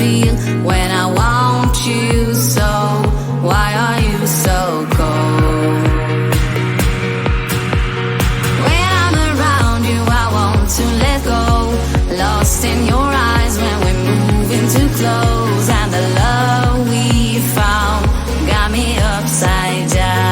feel when I want you so? Why are you so cold? When I'm around you, I want to let go. Lost in your eyes when we're moving too close, and the love we found got me upside down.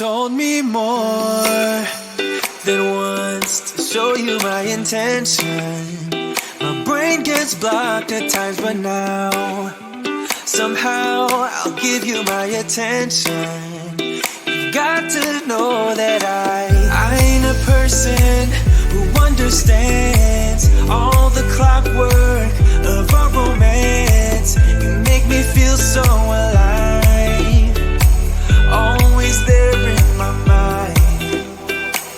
Told me more than once to show you my intention. My brain gets blocked at times, but now somehow I'll give you my attention. You got to know that I ain't a person who understands all the clockwork of our romance. You make me feel so alive, always there in my mind.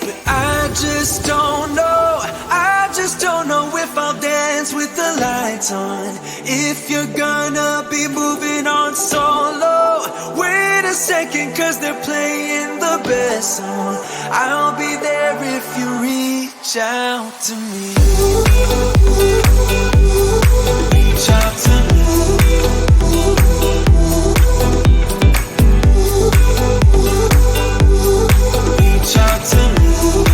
But I just don't know if I'll dance with the lights on. If you're gonna be moving on solo, wait a second, 'cause they're playing the best song. I'll be there if you reach out to me. Reach out to me. Reach out to me.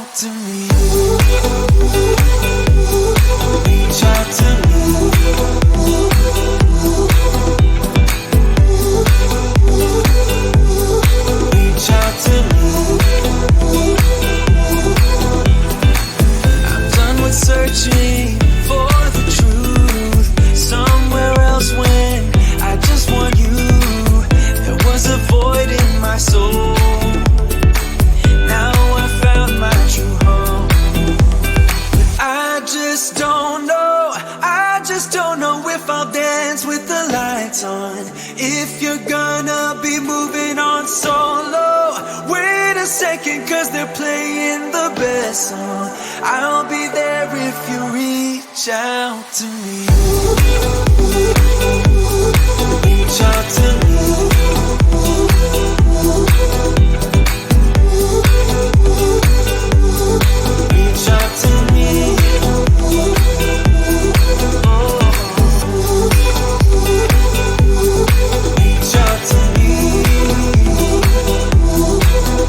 out to me. Reach out to me. Reach out to me. I'm done with searching for the truth somewhere else when I just want you. There was a void in my soul. Now I found my true home. But I just don't know if I'll dance with the lights on. If you're gonna be moving on solo, wait a second, 'cause they're playing the best song. I'll be there if you reach out to me. Reach out to me. Reach out to me. Reach out to me.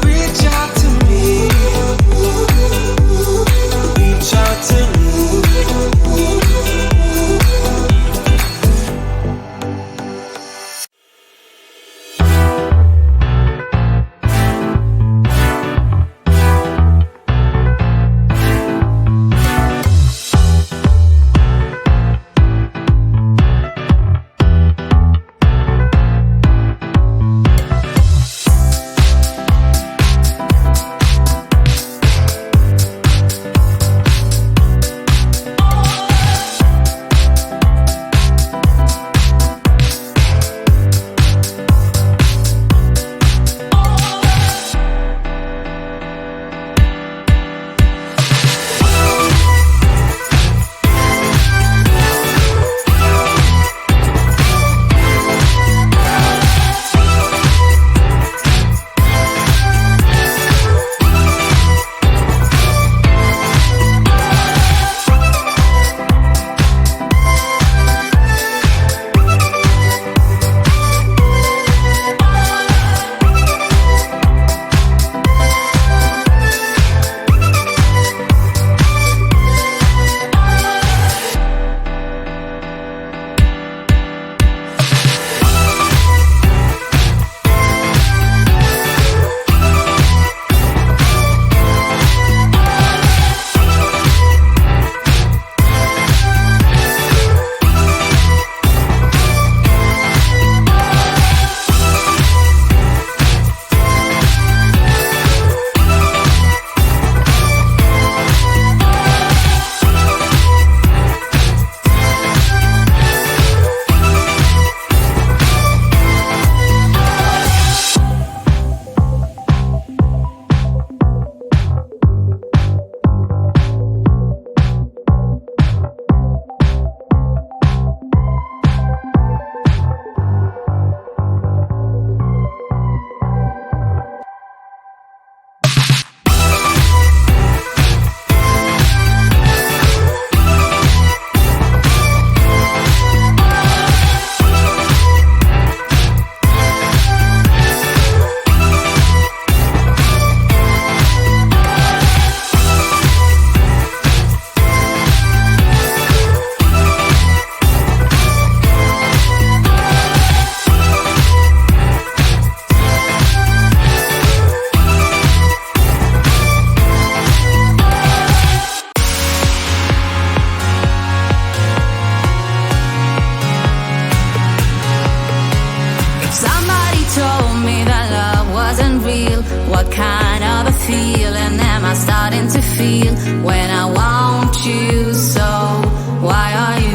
Reach out to me. Reach out to me. What kind of a feeling am I starting to feel when I want you so? Why are you